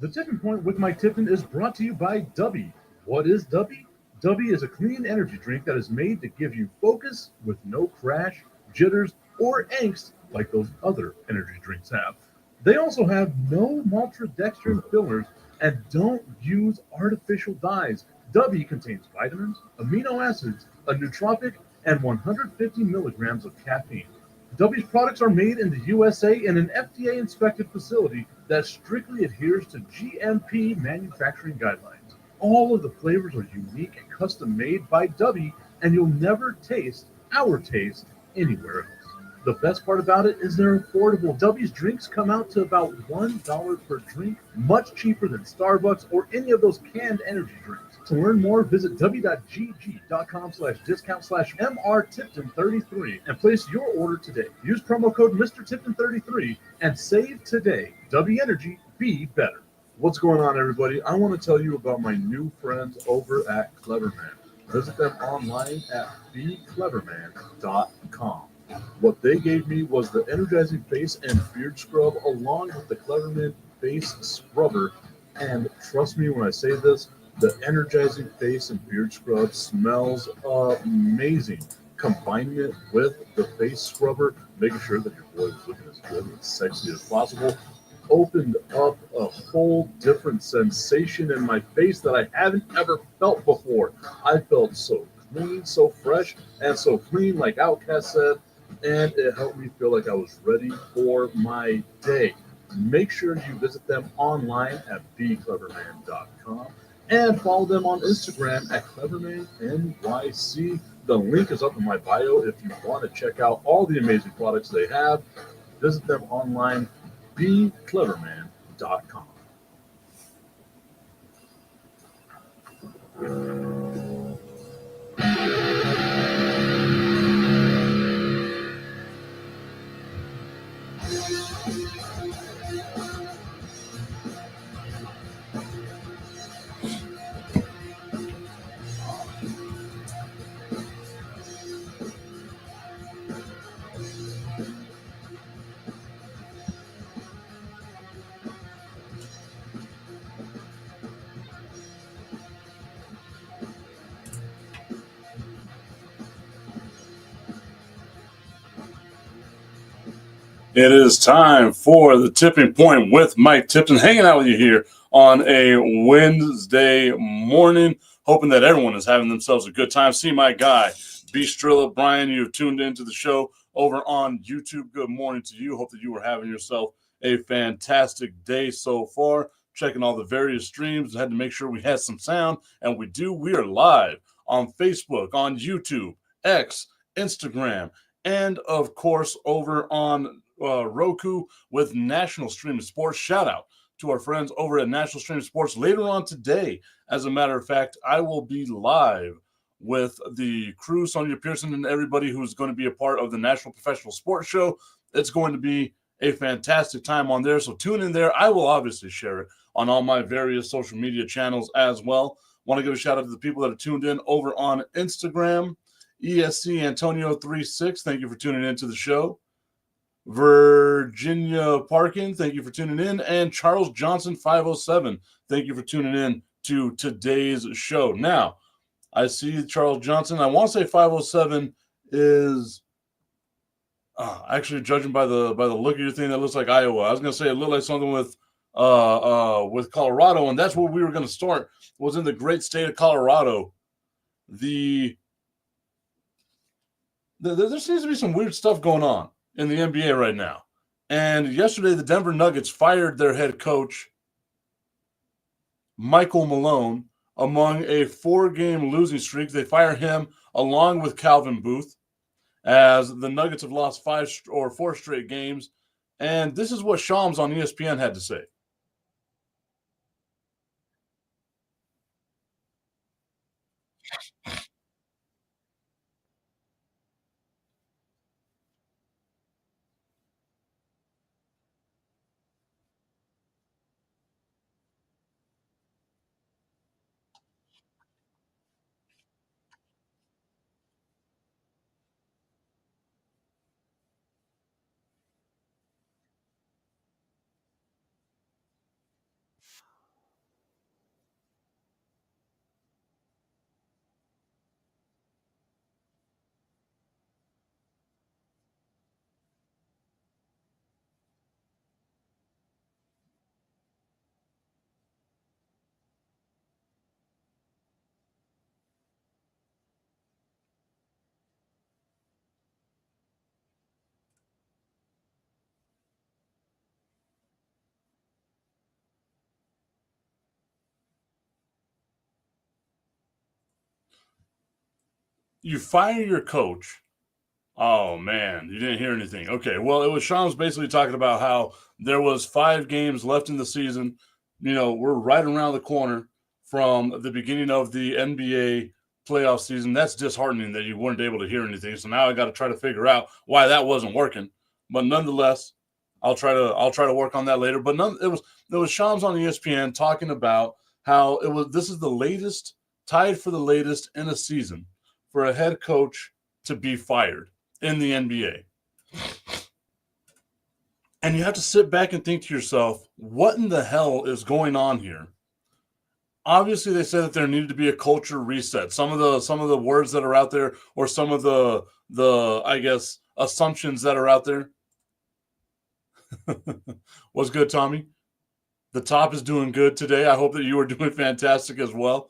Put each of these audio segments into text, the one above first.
The Tipping Point with Mike Tipton is brought to you by Dubby. What is Dubby? Dubby is a clean energy drink that is made to give you focus with no crash, jitters, or angst like those other energy drinks have. They also have no maltodextrin fillers and don't use artificial dyes. Dubby contains vitamins, amino acids, a nootropic, and 150 milligrams of caffeine. W's products are made in the USA in an FDA inspected facility that strictly adheres to GMP manufacturing guidelines. All of the flavors are unique and custom made by W, and you'll never taste our taste anywhere else. The best part about it is they're affordable. W's drinks come out to about $1 per drink, much cheaper than Starbucks or any of those canned energy drinks. To learn more, visit w.gg.com/mrtipton33 and place your order today. Use promo code MrTipton33 and save today. W Energy, be better. What's going on, everybody? I want to tell you about my new friends over at Cleverman. Visit them online at becleverman.com. What they gave me was the energizing face and beard scrub along with the Cleverman face scrubber. And trust me when I say this, the energizing face and beard scrub smells amazing. Combining it with the face scrubber, making sure that your boy is looking as good and sexy as possible, opened up a whole different sensation in my face that I haven't ever felt before. I felt so clean, so fresh, and so clean, like Outcast said, and it helped me feel like I was ready for my day. Make sure you visit them online at becleverman.com and follow them on Instagram at clevermannyc. The link is up in my bio if you want to check out all the amazing products they have. Visit them online, becleverman.com. It is time for the Tipping Point with Mike Tipton, hanging out with you here on a Wednesday morning, hoping that everyone is having themselves a good time. See my guy, B. Strilla. Brian, you've tuned into the show over on YouTube. Good morning to you. Hope that you are having yourself a fantastic day so far. Checking all the various streams. I had to make sure we had some sound, and we do. We are live on Facebook, on YouTube, X, Instagram, and of course over on Roku with National Stream Sports. Shout out to our friends over at National Stream Sports. Later on today, as a matter of fact, I will be live with the crew, Sonia Pearson, and everybody who's going to be a part of the National Professional Sports Show. It's going to be a fantastic time on there, so tune in there. I will obviously share it on all my various social media channels as well. Want to give a shout out to the people that are tuned in over on Instagram. ESC Antonio 36, thank you for tuning into the show. Virginia Parkin, thank you for tuning in. And Charles Johnson 507, thank you for tuning in to today's show. Now, I see Charles Johnson. I want to say 507 is actually, judging by the look of your thing, that looks like Iowa. I was going to say it looked like something with Colorado, and that's where we were going to start. Was in the great state of Colorado. There seems to be some weird stuff going on in the NBA right now. And yesterday, the Denver Nuggets fired their head coach, Michael Malone, among a 4-game losing streak. They fire him along with Calvin Booth, as the Nuggets have lost 4 straight games. And this is what Shams on ESPN had to say. you fire your coach. Oh man, you didn't hear anything. Okay, well, it was Sean was basically talking about how there was 5 games left in the season. We're right around the corner from the beginning of the NBA playoff season. That's disheartening that you weren't able to hear anything. So now I got to try to figure out why that wasn't working. But nonetheless, I'll try to work on that later. But it was Shams on ESPN talking about how this is the latest, tied for the latest in a season for a head coach to be fired in the NBA. And you have to sit back and think to yourself, what in the hell is going on here? Obviously, they said that there needed to be a culture reset. Some of the words that are out there, or some of the I guess assumptions that are out there. What's good, Tommy? The top is doing good today. I hope that you are doing fantastic as well.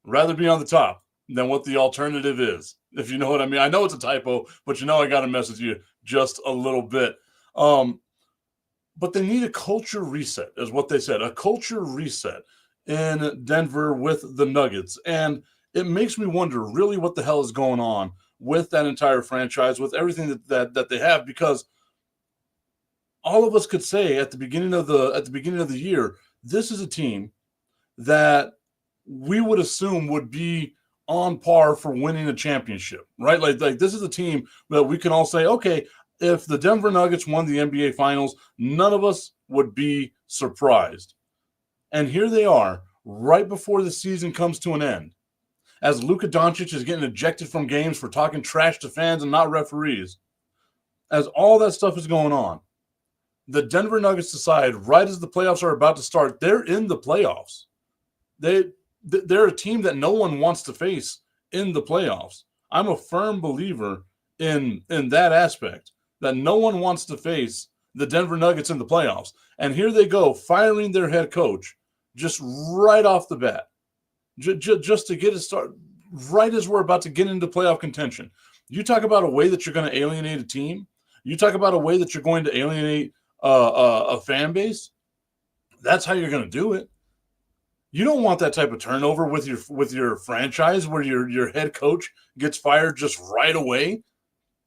Rather be on the top than what the alternative is, if you know what I mean. I know it's a typo, but I got to mess with you just a little bit. But they need a culture reset, is what they said. A culture reset in Denver with the Nuggets. And it makes me wonder really what the hell is going on with that entire franchise, with everything that they have, because all of us could say at the beginning of the year, this is a team that we would assume would be on par for winning a championship, right? Like this is a team that we can all say, okay, if the Denver Nuggets won the NBA Finals, none of us would be surprised. And here they are, right before the season comes to an end, as Luka Doncic is getting ejected from games for talking trash to fans and not referees. As all that stuff is going on, the Denver Nuggets decide right as the playoffs are about to start, they're in the playoffs. They're a team that no one wants to face in the playoffs. I'm a firm believer in that aspect, that no one wants to face the Denver Nuggets in the playoffs. And here they go, firing their head coach just right off the bat, just to get it started, right as we're about to get into playoff contention. You talk about a way that you're going to alienate a team. You talk about a way that you're going to alienate a fan base. That's how you're going to do it. You don't want that type of turnover with your franchise, where your head coach gets fired just right away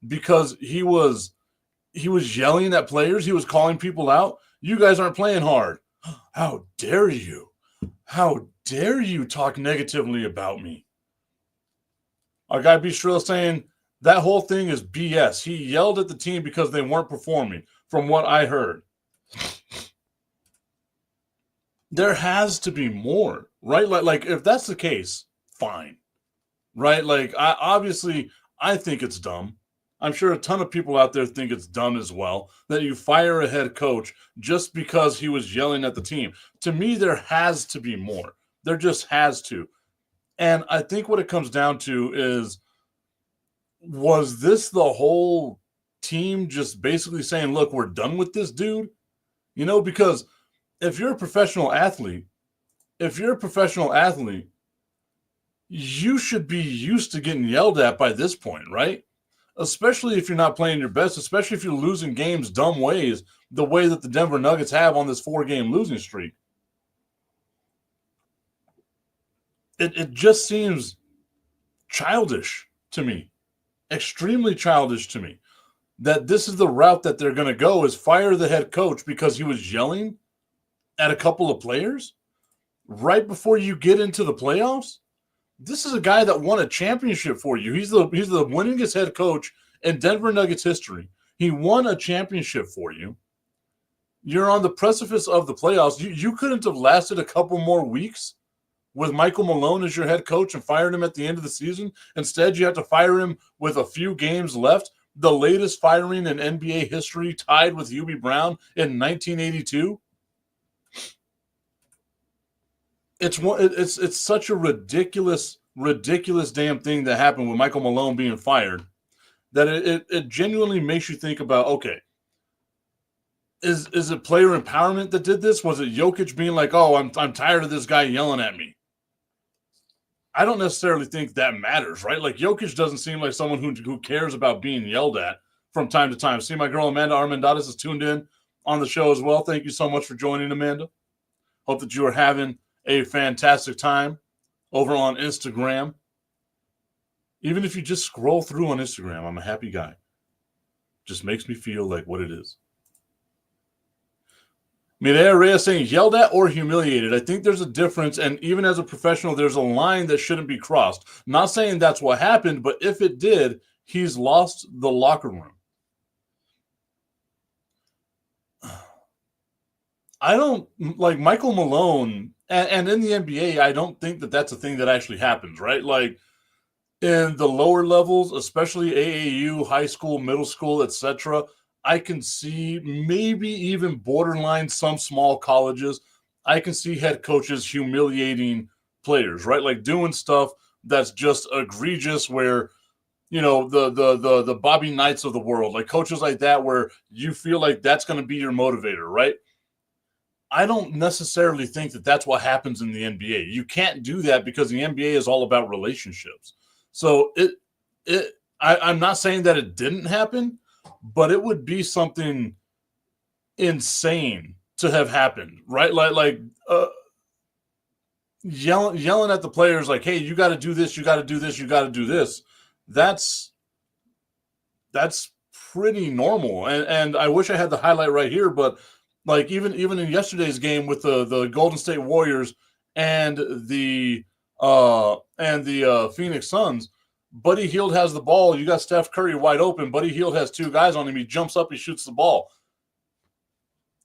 because he was yelling at players. He was calling people out. You guys aren't playing hard. How dare you? How dare you talk negatively about me? Our guy B. Shrill saying that whole thing is BS. He yelled at the team because they weren't performing, from what I heard. There has to be more, right? Like if that's the case, fine, right? Like I think it's dumb. I'm sure a ton of people out there think it's dumb as well, that you fire a head coach just because he was yelling at the team. To me, there has to be more. There just has to. And I think what it comes down to is, was this the whole team just basically saying, look, we're done with this dude? Because if you're a professional athlete, you should be used to getting yelled at by this point, right? Especially if you're not playing your best, especially if you're losing games dumb ways, the way that the Denver Nuggets have on this 4-game losing streak. It just seems childish to me, extremely childish to me, that this is the route that they're going to go, is fire the head coach because he was yelling at a couple of players right before you get into the playoffs. This is a guy that won a championship for you. He's the winningest head coach in Denver Nuggets history. He won a championship for you. You're on the precipice of the playoffs. You couldn't have lasted a couple more weeks with Michael Malone as your head coach and fired him at the end of the season. Instead, you have to fire him with a few games left. The latest firing in NBA history, tied with Hubie Brown in 1982. It's such a ridiculous damn thing that happened with Michael Malone being fired, that it genuinely makes you think about, okay, is it player empowerment that did this? Was it Jokic being like, oh, I'm tired of this guy yelling at me? I don't necessarily think that matters, right? Like, Jokic doesn't seem like someone who cares about being yelled at from time to time. See, my girl Amanda Armendariz is tuned in on the show as well. Thank you so much for joining, Amanda. Hope that you are having a fantastic time over on Instagram. Even if you just scroll through on Instagram, I'm a happy guy. Just makes me feel like what it is. Mireya Reyes saying yelled at or humiliated. I think there's a difference, and even as a professional, there's a line that shouldn't be crossed. Not saying that's what happened, but if it did, he's lost the locker room. I don't like Michael Malone, and in the NBA, I don't think that that's a thing that actually happens, right? Like in the lower levels, especially AAU, high school, middle school, etc., I can see maybe even borderline some small colleges. I can see head coaches humiliating players, right? Like doing stuff that's just egregious, where the Bobby Knights of the world, like coaches like that, where you feel like that's going to be your motivator, right? I don't necessarily think that that's what happens in the NBA. You can't do that because the NBA is all about relationships. So I'm not saying that it didn't happen, but it would be something insane to have happened, right? Like yelling at the players, like, "Hey, you got to do this, you got to do this, you got to do this." That's pretty normal, and I wish I had the highlight right here, but like even in yesterday's game with the Golden State Warriors and the Phoenix Suns, Buddy Hield has the ball. You got Steph Curry wide open. Buddy Hield has two guys on him. He jumps up, he shoots the ball.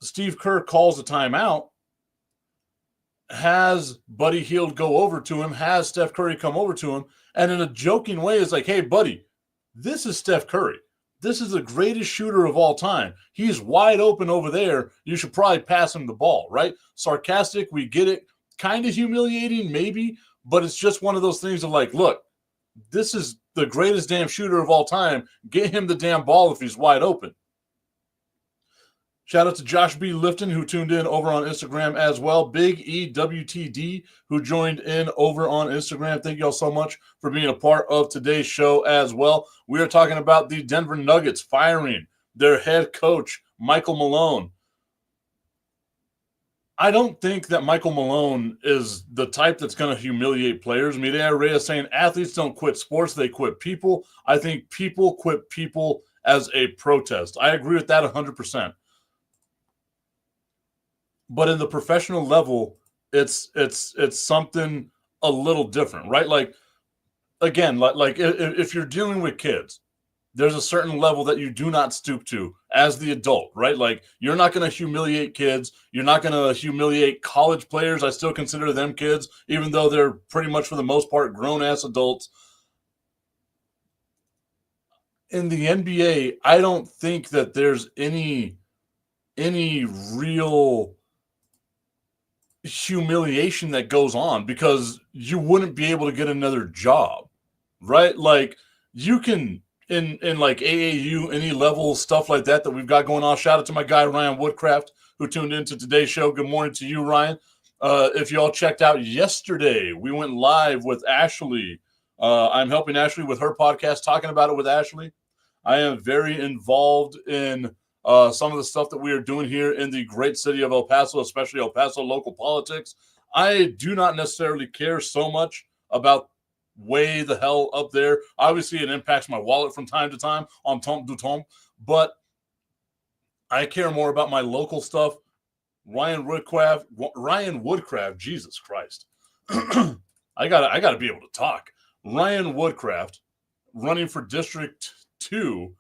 Steve Kerr calls a timeout, has Buddy Hield go over to him, has Steph Curry come over to him, and in a joking way is like, "Hey, buddy, this is Steph Curry. This is the greatest shooter of all time. He's wide open over there. You should probably pass him the ball," right? Sarcastic, we get it. Kind of humiliating, maybe, but it's just one of those things of like, look, this is the greatest damn shooter of all time. Get him the damn ball if he's wide open. Shout out to Josh B. Lifton, who tuned in over on Instagram as well. Big EWTD, who joined in over on Instagram. Thank you all so much for being a part of today's show as well. We are talking about the Denver Nuggets firing their head coach, Michael Malone. I don't think that Michael Malone is the type that's going to humiliate players. Mireya Reyes saying athletes don't quit sports, they quit people. I think people quit people as a protest. I agree with that 100%. But in the professional level, it's something a little different, right? Like, again, like if you're dealing with kids, there's a certain level that you do not stoop to as the adult, right? Like, you're not going to humiliate kids. You're not going to humiliate college players. I still consider them kids, even though they're pretty much, for the most part, grown-ass adults. In the NBA, I don't think that there's any real humiliation that goes on, because you wouldn't be able to get another job, right? Like, you can in like AAU, any level, stuff like that we've got going on. Shout out to my guy Ryan Woodcraft, who tuned into today's show. Good morning to you, Ryan. If y'all checked out yesterday, we went live with Ashley. I'm helping Ashley with her podcast, talking about it with Ashley. I am very involved in some of the stuff that we are doing here in the great city of El Paso, especially El Paso local politics. I do not necessarily care so much about way the hell up there. Obviously, it impacts my wallet from time to time on Tom du Tom, but I care more about my local stuff. Ryan Woodcraft, Jesus Christ. I gotta be able to talk. Ryan Woodcraft, running for District 2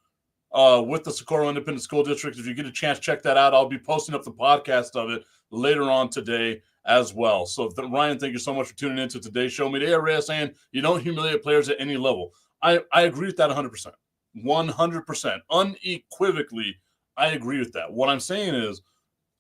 with the Socorro Independent School District. If you get a chance, check that out. I'll be posting up the podcast of it later on today as well. So, Ryan, thank you so much for tuning into today's show. Mireya Reyes saying you don't humiliate players at any level. I agree with that 100%. 100%. Unequivocally, I agree with that. What I'm saying is,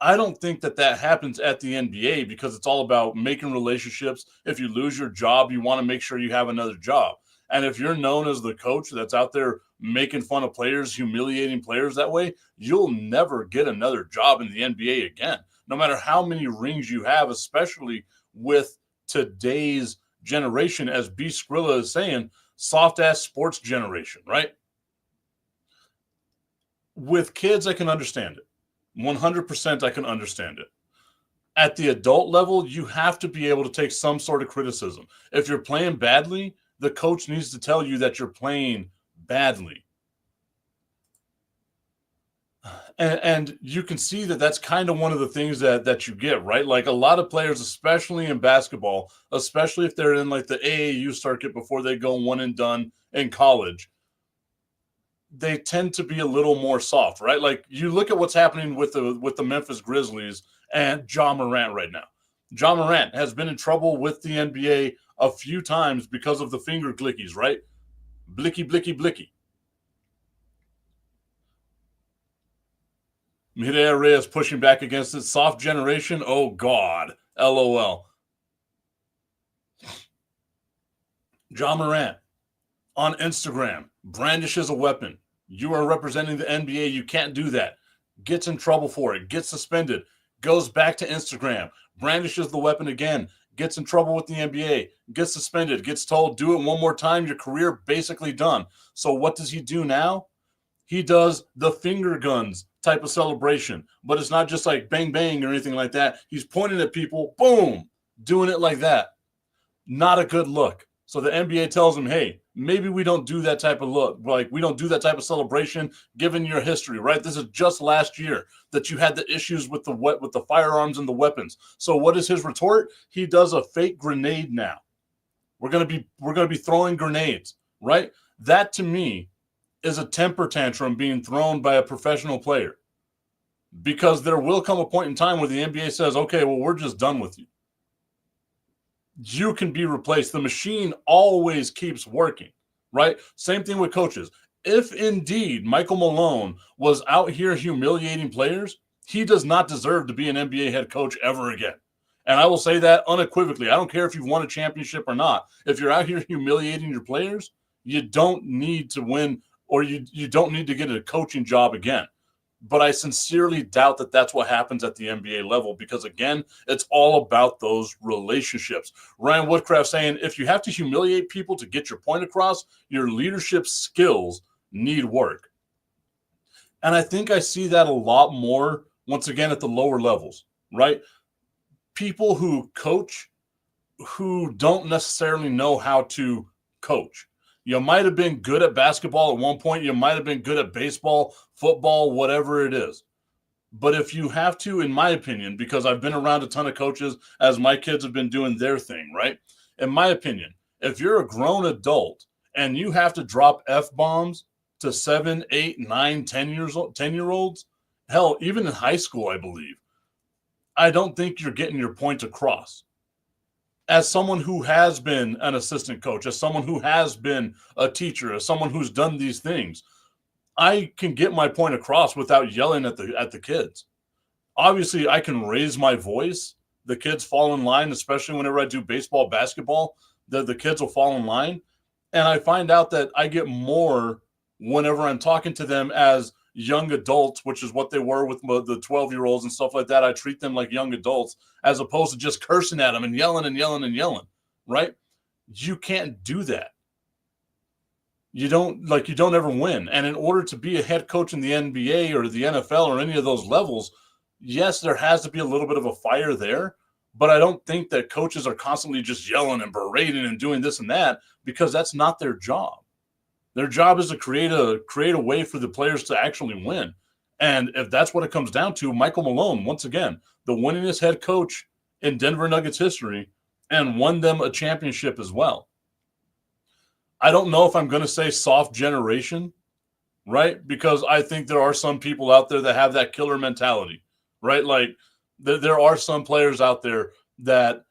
I don't think that happens at the NBA, because it's all about making relationships. If you lose your job, you want to make sure you have another job. And if you're known as the coach that's out there making fun of players, humiliating players that way, you'll never get another job in the NBA again, no matter how many rings you have, especially with today's generation, as B. Skrilla is saying, soft-ass sports generation, right? With kids, I can understand it. 100% I can understand it. At the adult level, you have to be able to take some sort of criticism. If you're playing badly, the coach needs to tell you that you're playing badly. And you can see that that's kind of one of the things that you get, right? Like a lot of players, especially in basketball, especially if they're in like the AAU circuit before they go one and done in college, they tend to be a little more soft, right? Like you look at what's happening with the Memphis Grizzlies and Ja Morant right now. Ja Morant has been in trouble with the NBA a few times because of the finger clickies, right? Blicky, blicky, blicky. Mireya Reyes pushing back against it. Soft generation. Oh, God. LOL. Ja Morant on Instagram brandishes a weapon. You are representing the NBA. You can't do that. Gets in trouble for it. Gets suspended. Goes back to Instagram. Brandishes the weapon again. Gets in trouble with the NBA. Gets suspended. Gets told, do it one more time. Your career basically done. So what does he do now? He does the finger guns type of celebration, but it's not just like bang, bang or anything like that. He's pointing at people, boom, doing it like that. Not a good look. So the NBA tells him, hey, maybe we don't do that type of look. Like we don't do that type of celebration given your history, right? This is just last year that you had the issues with the firearms and the weapons. So what is his retort? He does a fake grenade now. We're going to be throwing grenades, right? That to me is a temper tantrum being thrown by a professional player, because there will come a point in time where the NBA says, okay, well, we're just done with you. You can be replaced. The machine always keeps working, right? Same thing with coaches. If indeed Michael Malone was out here humiliating players, he does not deserve to be an NBA head coach ever again. And I will say that unequivocally. I don't care if you've won a championship or not. If you're out here humiliating your players, you don't need to win, or you don't need to get a coaching job again. But I sincerely doubt that that's what happens at the NBA level, because, again, it's all about those relationships. Ryan Woodcraft saying, if you have to humiliate people to get your point across, your leadership skills need work. And I think I see that a lot more, once again, at the lower levels, right? People who coach who don't necessarily know how to coach. You might have been good at basketball at one point. You might have been good at baseball, football, whatever it is. But if you have to, in my opinion, because I've been around a ton of coaches as my kids have been doing their thing, right? In my opinion, if you're a grown adult and you have to drop F-bombs to 7, 8, 9, 10-year-olds, hell, even in high school, I believe, I don't think you're getting your point across. As someone who has been an assistant coach, as someone who has been a teacher, as someone who's done these things, I can get my point across without yelling at the kids. Obviously, I can raise my voice. The kids fall in line, especially whenever I do baseball, basketball, the kids will fall in line. And I find out that I get more whenever I'm talking to them as young adults, which is what they were with the 12-year-olds and stuff like that. I treat them like young adults as opposed to just cursing at them and yelling and yelling and yelling, right? You can't do that. You don't ever win. And in order to be a head coach in the NBA or the NFL or any of those levels, yes, there has to be a little bit of a fire there, but I don't think that coaches are constantly just yelling and berating and doing this and that, because that's not their job. Their job is to create a way for the players to actually win. And if that's what it comes down to, Michael Malone, once again, the winningest head coach in Denver Nuggets history, and won them a championship as well. I don't know if I'm going to say soft generation, right? Because I think there are some people out there that have that killer mentality, right? Like there are some players out there that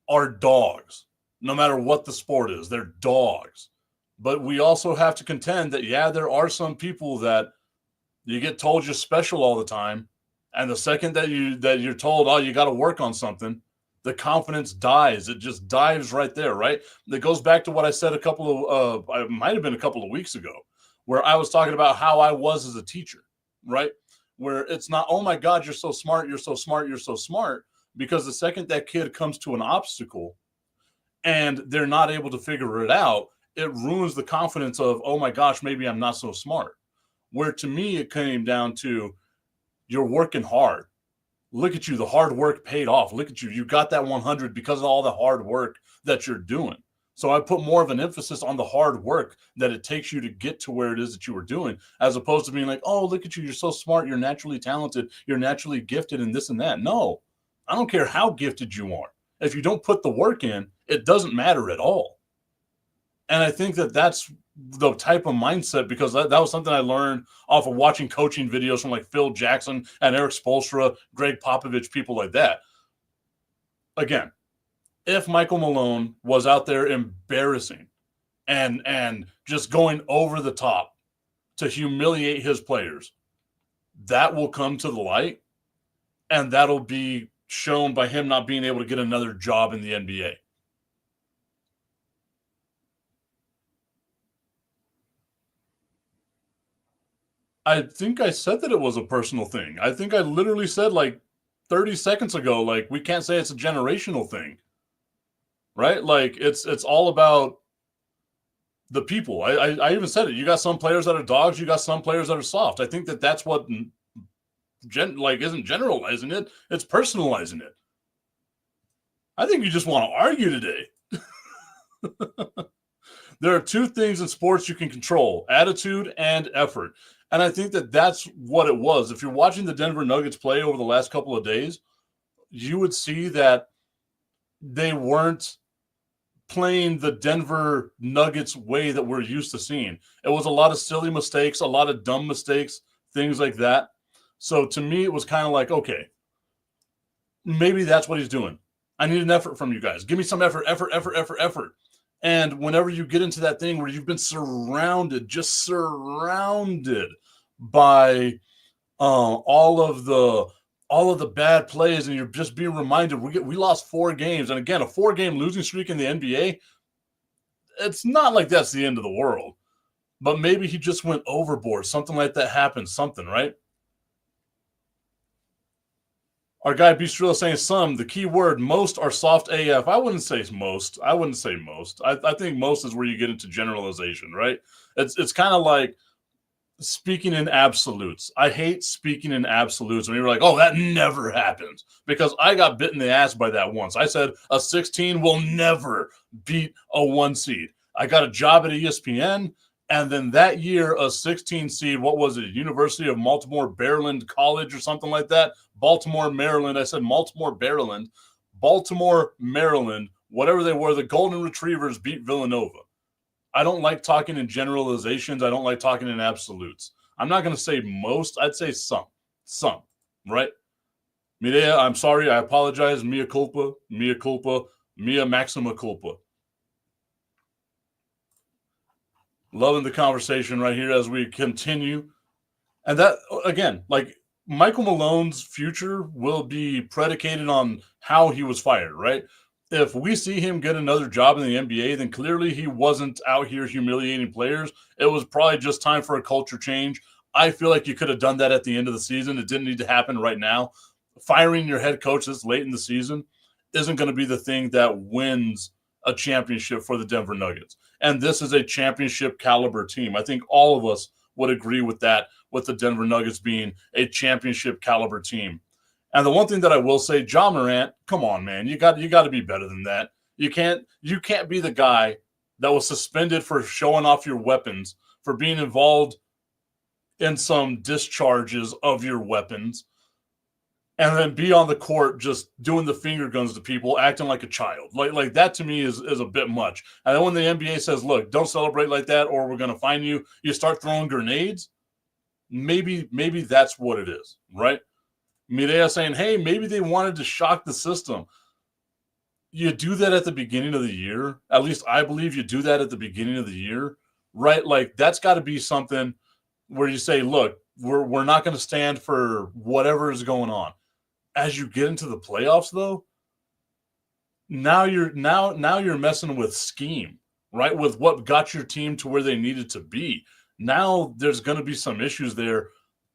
are dogs. No matter what the sport is, they're dogs. But we also have to contend that, yeah, there are some people that you get told you're special all the time, and the second that you're told, oh, you got to work on something, the confidence dies. It just dives right there, right? That goes back to what I said it might have been a couple of weeks ago, where I was talking about how I was as a teacher, right? Where it's not, oh my God, you're so smart, you're so smart, you're so smart, because the second that kid comes to an obstacle and they're not able to figure it out, it ruins the confidence of, oh my gosh, maybe I'm not so smart. Where to me, it came down to, you're working hard. look at you. The hard work paid off. Look at you. You got that 100 because of all the hard work that you're doing. So I put more of an emphasis on the hard work that it takes you to get to where it is that you were doing, as opposed to being like, oh, look at you. You're so smart. You're naturally talented. You're naturally gifted and this and that. No, I don't care how gifted you are. If you don't put the work in, it doesn't matter at all. And I think that that's the type of mindset, because that was something I learned off of watching coaching videos from like Phil Jackson and Eric Spoelstra, Greg Popovich, people like that. Again, if Michael Malone was out there embarrassing and just going over the top to humiliate his players, that will come to the light, and that'll be shown by him not being able to get another job in the NBA. I think I said that it was a personal thing. I think I literally said like 30 seconds ago, like, we can't say it's a generational thing, right? Like, it's all about the people. I even said it. You got some players that are dogs. You got some players that are soft. I think that that's what isn't generalizing it. It's personalizing it. I think you just want to argue today. There are two things in sports you can control: attitude and effort. And I think that that's what it was. If you're watching the Denver Nuggets play over the last couple of days, you would see that they weren't playing the Denver Nuggets way that we're used to seeing. It was a lot of silly mistakes, a lot of dumb mistakes, things like that. So to me, it was kind of like, okay, maybe that's what he's doing. I need an effort from you guys. Give me some effort. And whenever you get into that thing where you've been surrounded by all of the bad plays, and you're just being reminded we lost 4 games, and again, a 4-game losing streak in the NBA, it's not like that's the end of the world. But maybe he just went overboard. Something like that happened. Something, right? Our guy Bistrilla saying some, the key word, most are soft AF. I wouldn't say most. I think most is where you get into generalization, right? It's kind of like speaking in absolutes. I hate speaking in absolutes when you're like, oh, that never happens, because I got bit in the ass by that once. I said a 16 will never beat a 1 seed. I got a job at ESPN. And then that year, a 16 seed, what was it? University of Baltimore, Maryland College or something like that. Baltimore, Maryland. I said Baltimore, Maryland. Baltimore, Maryland, whatever they were, the Golden Retrievers beat Villanova. I don't like talking in generalizations. I don't like talking in absolutes. I'm not going to say most. I'd say some, right? Mireya, I'm sorry. I apologize. Mea culpa, mea maxima culpa. Loving the conversation right here as we continue. And that, again, like, Michael Malone's future will be predicated on how he was fired, right? If we see him get another job in the NBA, then clearly he wasn't out here humiliating players. It was probably just time for a culture change. I feel like you could have done that at the end of the season. It didn't need to happen right now. Firing your head coach this late in the season isn't going to be the thing that wins a championship for the Denver Nuggets. And this is a championship caliber team. I think all of us would agree with that, with the Denver Nuggets being a championship caliber team. And the one thing that I will say, Ja Morant, come on, man, you got to be better than that. You can't be the guy that was suspended for showing off your weapons, for being involved in some discharges of your weapons, and then be on the court just doing the finger guns to people, acting like a child. Like that to me is a bit much. And then when the NBA says, look, don't celebrate like that or we're going to fine you, you start throwing grenades, maybe that's what it is, right? Mireya saying, hey, maybe they wanted to shock the system. You do that at the beginning of the year. At least I believe you do that at the beginning of the year, right? Like, that's got to be something where you say, look, we're not going to stand for whatever is going on. As you get into the playoffs, though, now you're messing with scheme, right? With what got your team to where they needed to be. Now there's going to be some issues there.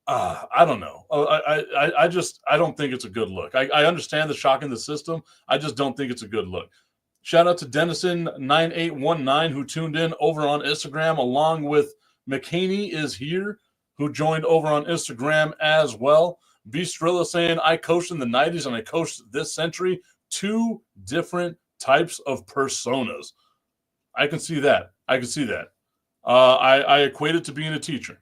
I don't know. I don't think it's a good look. I understand the shock in the system. I just don't think it's a good look. Shout out to Dennison9819 who tuned in over on Instagram, along with McHaney is here, who joined over on Instagram as well. B. Strilla saying, I coached in the 90s and I coached this century. 2 different types of personas. I can see that. I equate it to being a teacher.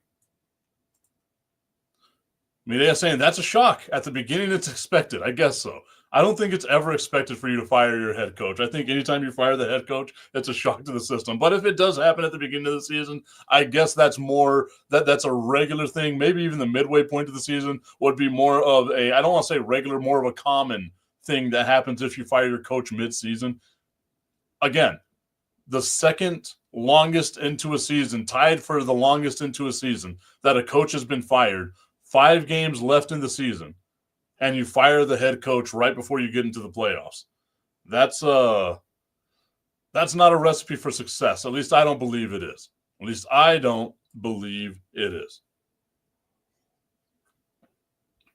Medea saying, that's a shock. At the beginning, it's expected. I guess so. I don't think it's ever expected for you to fire your head coach. I think anytime you fire the head coach, it's a shock to the system. But if it does happen at the beginning of the season, I guess that's more that's a regular thing. Maybe even the midway point of the season would be more of a, I don't want to say regular, more of a common thing that happens if you fire your coach mid-season. Again, the second longest into a season, tied for the longest into a season that a coach has been fired, 5 games left in the season, and you fire the head coach right before you get into the playoffs. That's not a recipe for success. At least I don't believe it is. At least I don't believe it is.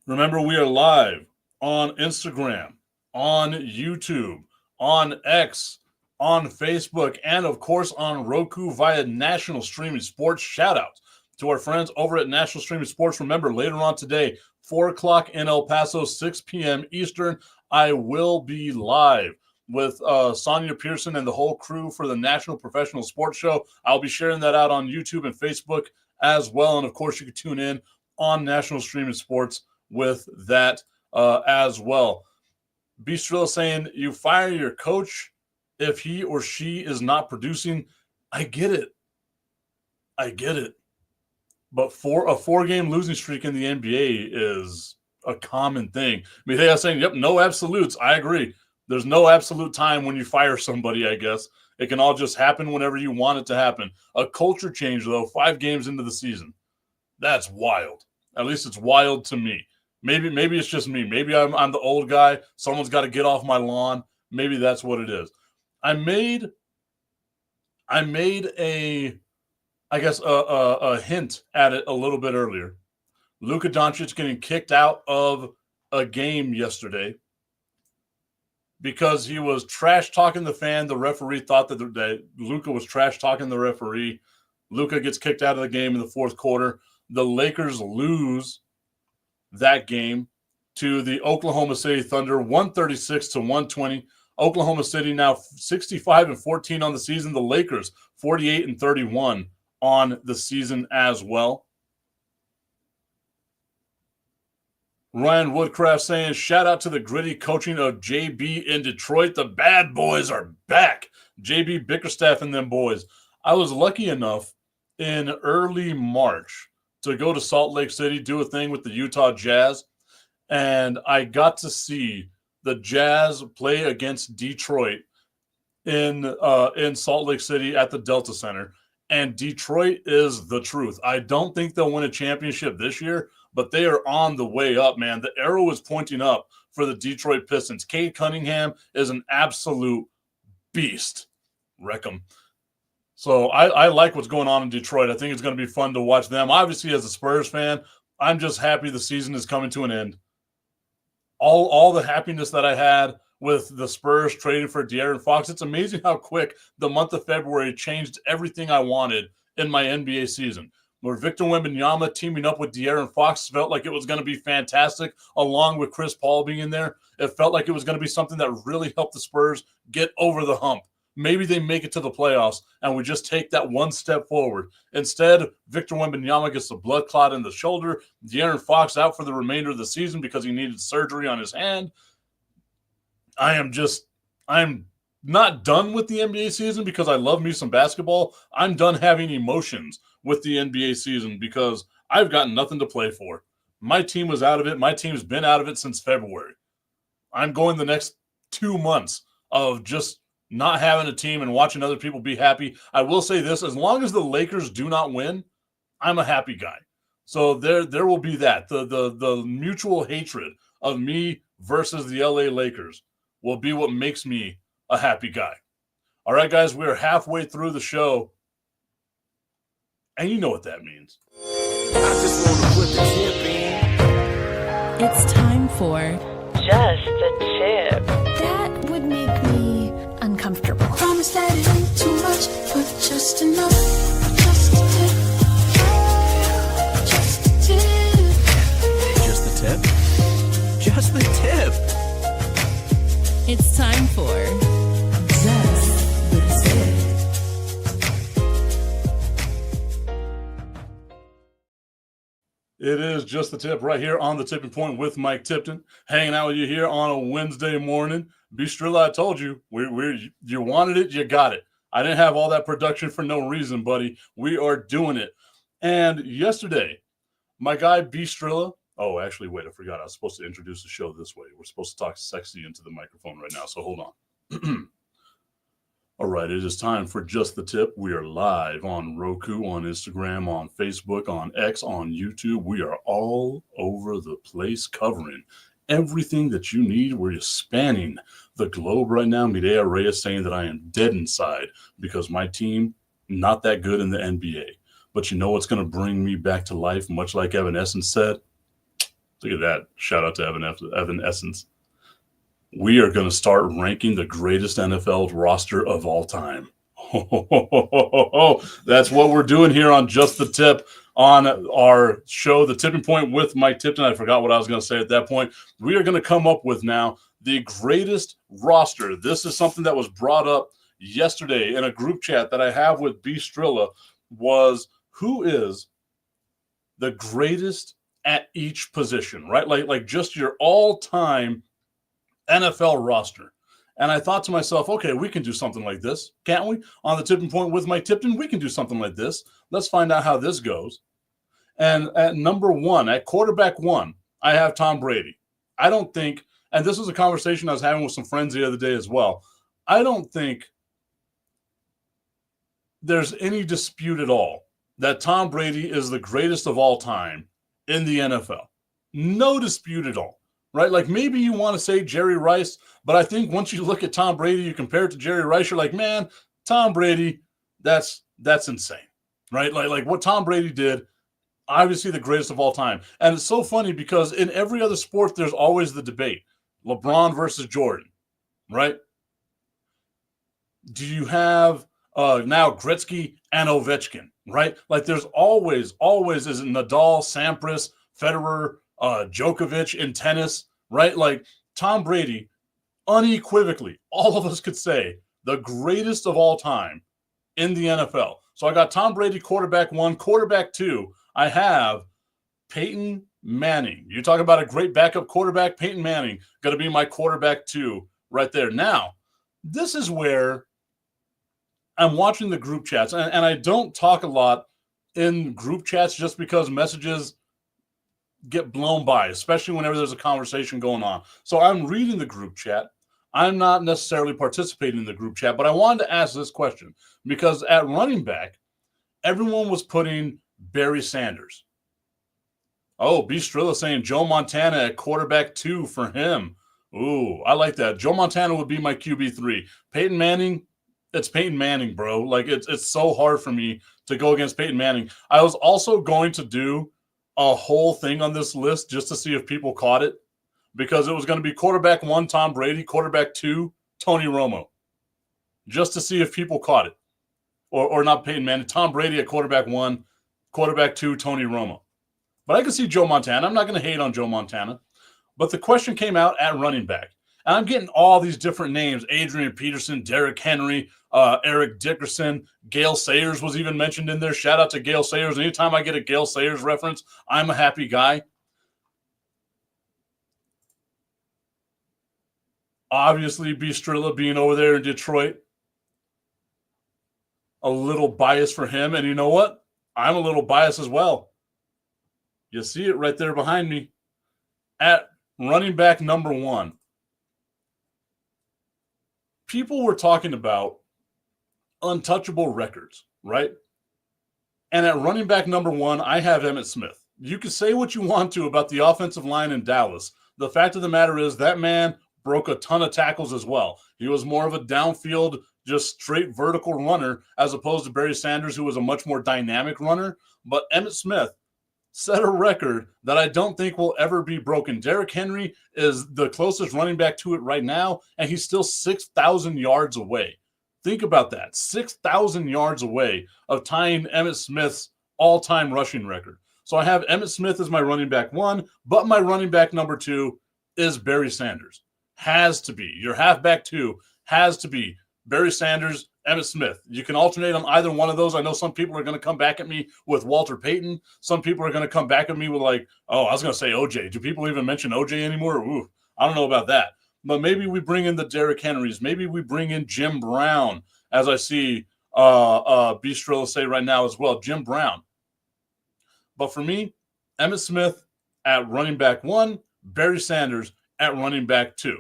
Remember, we are live on Instagram, on YouTube, on X, on Facebook, and of course on Roku via National Streaming Sports. Shout out to our friends over at National Streaming Sports. Remember, later on today, 4 o'clock in El Paso, 6 p.m. Eastern, I will be live with Sonia Pearson and the whole crew for the National Professional Sports Show. I'll be sharing that out on YouTube and Facebook as well. And of course, you can tune in on National Streaming Sports with that as well. B. Strilla saying, you fire your coach if he or she is not producing. I get it. But for a 4-game losing streak in the NBA is a common thing. I mean, they are saying, yep, no absolutes. I agree. There's no absolute time when you fire somebody, I guess. It can all just happen whenever you want it to happen. A culture change, though, 5 games into the season. That's wild. At least it's wild to me. Maybe it's just me. Maybe I'm the old guy. Someone's got to get off my lawn. Maybe that's what it is. I made a hint at it a little bit earlier. Luka Doncic getting kicked out of a game yesterday because he was trash talking the fan. The referee thought that Luka was trash talking the referee. Luka gets kicked out of the game in the 4th quarter. The Lakers lose that game to the Oklahoma City Thunder, 136-120. Oklahoma City now 65-14 on the season. The Lakers 48-31 on the season as well. Ryan Woodcraft saying, shout out to the gritty coaching of JB in Detroit. The bad boys are back. JB Bickerstaff and them boys. I was lucky enough in early March to go to Salt Lake City, do a thing with the Utah Jazz, and I got to see the Jazz play against Detroit in Salt Lake City at the Delta Center. And Detroit is the truth. I don't think they'll win a championship this year, but they are on the way up, man. The arrow is pointing up for the Detroit Pistons. Cade Cunningham is an absolute beast. Wreck 'em. So I like what's going on in Detroit. I think it's going to be fun to watch them. Obviously, as a Spurs fan, I'm just happy the season is coming to an end. All the happiness that I had with the Spurs trading for De'Aaron Fox. It's amazing how quick the month of February changed everything I wanted in my NBA season. Where Victor Wembanyama teaming up with De'Aaron Fox felt like it was going to be fantastic, along with Chris Paul being in there. It felt like it was going to be something that really helped the Spurs get over the hump. Maybe they make it to the playoffs, and we just take that one step forward. Instead, Victor Wembanyama gets a blood clot in the shoulder. De'Aaron Fox out for the remainder of the season because he needed surgery on his hand. I'm not done with the NBA season because I love me some basketball. I'm done having emotions with the NBA season because I've got nothing to play for. My team was out of it. My team's been out of it since February. I'm going the next 2 months of just not having a team and watching other people be happy. I will say this, as long as the Lakers do not win, I'm a happy guy. So there will be that. The mutual hatred of me versus the LA Lakers will be what makes me a happy guy. All right, guys, we are halfway through the show. And you know what that means. I just want to put the tip in. It's time for Just a Tip. That would make me uncomfortable. Promise that it ain't too much, but just enough. Just a tip. Just a tip. Just the tip. It's time for Just the Tip. It is Just the Tip right here on the Tipping Point with Mike Tipton, hanging out with you here on a Wednesday morning. Bistrilla, I told you, you wanted it, you got it. I didn't have all that production for no reason, buddy. We are doing it. And yesterday, my guy Bistrilla, oh, actually, wait, I forgot. I was supposed to introduce the show this way. We're supposed to talk sexy into the microphone right now, so hold on. All right, it is time for Just the Tip. We are live on Roku, on Instagram, on Facebook, on X, on YouTube. We are all over the place covering everything that you need. We're spanning the globe right now. Midea Reyes saying that I am dead inside because my team, not that good in the NBA. But you know what's going to bring me back to life, much like Evan Essence said? Look at that. Shout out to Evan Essence. We are going to start ranking the greatest NFL roster of all time. That's what we're doing here on Just the Tip on our show, The Tipping Point with Mike Tipton. I forgot what I was going to say at that point. We are going to come up with now the greatest roster. This is something that was brought up yesterday in a group chat that I have with Bistrilla, was who is the greatest at each position, right? Like just your all-time NFL roster. And I thought to myself, okay, we can do something like this, can't we? On the Tipping Point with Mike Tipton, we can do something like this. Let's find out how this goes. And at number one, at quarterback one, I have Tom Brady. I don't think, and this was a conversation I was having with some friends the other day as well, I don't think there's any dispute at all that Tom Brady is the greatest of all time in the NFL. No dispute at all. Right? Like maybe you want to say Jerry Rice, but I think once you look at Tom Brady, you compare it to Jerry Rice, you're like, man, Tom Brady, that's insane. Right? Like what Tom Brady did, obviously the greatest of all time. And it's so funny because in every other sport, there's always the debate. LeBron versus Jordan, right? Do you have now Gretzky and Ovechkin, right? Like there's always is Nadal, Sampras, Federer, Djokovic in tennis, right? Like Tom Brady, unequivocally, all of us could say the greatest of all time in the NFL. So I got Tom Brady, quarterback one, quarterback two. I have Peyton Manning. You talk about a great backup quarterback, Peyton Manning, going to be my quarterback two right there. Now, this is where I'm watching the group chats, and I don't talk a lot in group chats just because messages get blown by, especially whenever there's a conversation going on. So I'm reading the group chat. I'm not necessarily participating in the group chat, but I wanted to ask this question because at running back, everyone was putting Barry Sanders. Oh, Bistrilla saying Joe Montana at quarterback two for him. Ooh, I like that. Joe Montana would be my QB3. Peyton Manning, it's Peyton Manning, bro. Like it's so hard for me to go against Peyton Manning. I was also going to do a whole thing on this list just to see if people caught it, because it was going to be quarterback one, Tom Brady, quarterback two, Tony Romo, just to see if people caught it. Or not Peyton Manning, Tom Brady at quarterback one, quarterback two, Tony Romo. But I can see Joe Montana. I'm not going to hate on Joe Montana. But the question came out at running back. And I'm getting all these different names: Adrian Peterson, Derrick Henry, Eric Dickerson, Gale Sayers was even mentioned in there. Shout out to Gale Sayers. Anytime I get a Gale Sayers reference, I'm a happy guy. Obviously, Bistrilla being over there in Detroit, a little biased for him. And you know what? I'm a little biased as well. You see it right there behind me. At running back number one, people were talking about untouchable records, right? And at running back number one, I have Emmitt Smith. You can say what you want to about the offensive line in Dallas. The fact of the matter is that man broke a ton of tackles as well. He was more of a downfield, just straight vertical runner, as opposed to Barry Sanders, who was a much more dynamic runner. But Emmitt Smith set a record that I don't think will ever be broken. Derrick Henry is the closest running back to it right now, and he's still 6,000 yards away. Think about that. 6,000 yards away of tying Emmitt Smith's all-time rushing record. So I have Emmitt Smith as my running back one, but my running back number two is Barry Sanders. has to be. Your halfback 2 has to be Barry Sanders, Emmitt Smith. You can alternate on either one of those. I know some people are going to come back at me with Walter Payton. Some people are going to come back at me with like, oh, I was going to say OJ. Do people even mention OJ anymore? Ooh, I don't know about that. But maybe we bring in the Derrick Henrys. Maybe we bring in Jim Brown, as I see Bistro say right now as well, Jim Brown. But for me, Emmitt Smith at running back 1, Barry Sanders at running back 2.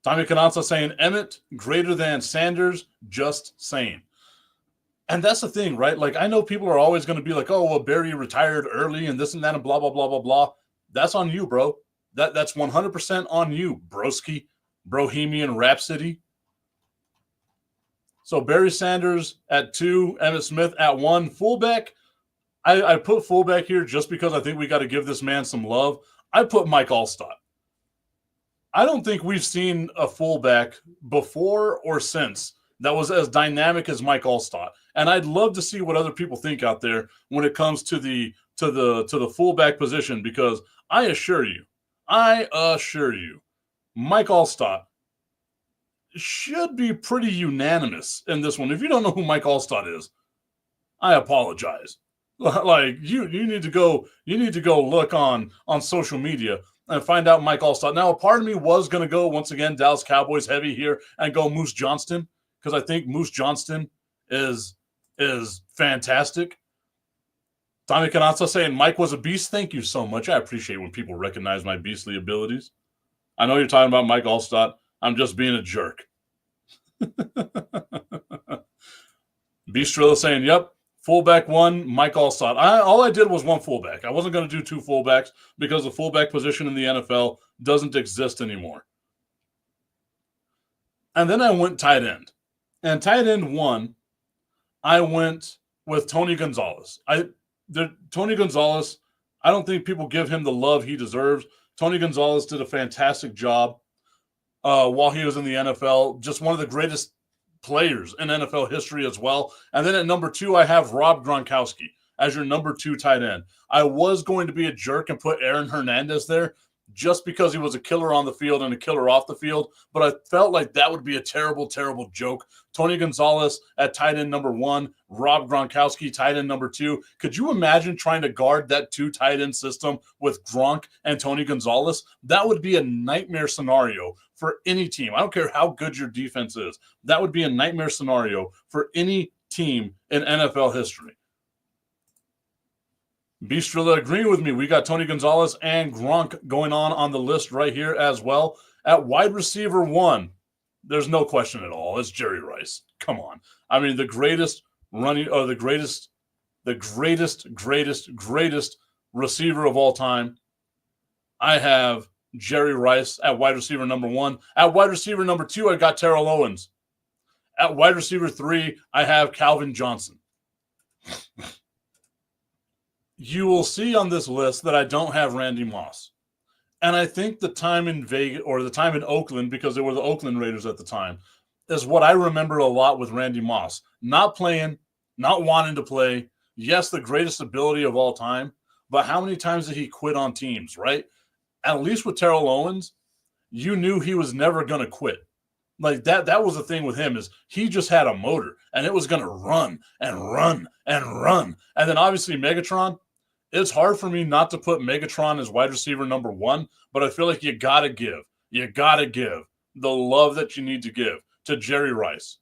Tommy Cananza saying Emmitt greater than Sanders, just saying. And that's the thing, right? Like, I know people are always going to be like, oh, well, Barry retired early and this and that and blah, blah, blah, blah, blah. That's on you, bro. That's 100% on you, broski, Bohemian Rhapsody. So Barry Sanders at 2, Emmitt Smith at 1. Fullback, I put fullback here just because I think we got to give this man some love. I put Mike Allstott. I don't think we've seen a fullback before or since that was as dynamic as Mike Allstott. And I'd love to see what other people think out there when it comes to the fullback position, because I assure you, Mike Allstott should be pretty unanimous in this one. If you don't know who Mike Allstott is, I apologize. Like, you need to go look on social media and find out Mike Allstott. Now, a part of me was going to go, once again, Dallas Cowboys heavy here and go Moose Johnston, because I think Moose Johnston is fantastic. Tommy Canazza saying Mike was a beast. Thank you so much. I appreciate when people recognize my beastly abilities. I know you're talking about Mike Allstott. I'm just being a jerk. Beastrilla saying, yep, fullback 1, Mike Allstott. All I did was one fullback. I wasn't going to do 2 fullbacks because the fullback position in the NFL doesn't exist anymore. And then I went tight end. And tight end 1, I went with Tony Gonzalez. Tony Gonzalez, I don't think people give him the love he deserves. Tony Gonzalez did a fantastic job while he was in the NFL. Just one of the greatest players in NFL history as well. And then at number 2, I have Rob Gronkowski as your number 2 tight end. I was going to be a jerk and put Aaron Hernandez there just because he was a killer on the field and a killer off the field, but I felt like that would be a terrible, terrible joke. Tony Gonzalez at tight end number 1, Rob Gronkowski tight end number 2. Could you imagine trying to guard that 2 tight end system with Gronk and Tony Gonzalez? That would be a nightmare scenario for any team. I don't care how good your defense is. That would be a nightmare scenario for any team in NFL history. Bistrilla agreeing with me. We got Tony Gonzalez and Gronk going on the list right here as well. At wide receiver 1, there's no question at all. It's Jerry Rice. Come on. I mean, the greatest receiver of all time. I have Jerry Rice at wide receiver number 1. At wide receiver number 2, I got Terrell Owens. At wide receiver 3, I have Calvin Johnson. You will see on this list that I don't have Randy Moss. And I think the time in Vegas, or the time in Oakland, because they were the Oakland Raiders at the time, is what I remember a lot with Randy Moss. Not playing, not wanting to play. Yes, the greatest ability of all time, but how many times did he quit on teams, right? At least with Terrell Owens, you knew he was never going to quit. Like that was the thing with him, is he just had a motor, and it was going to run and run and run. And then obviously Megatron, it's hard for me not to put Megatron as wide receiver number 1, but I feel like you got to give the love that you need to give to Jerry Rice,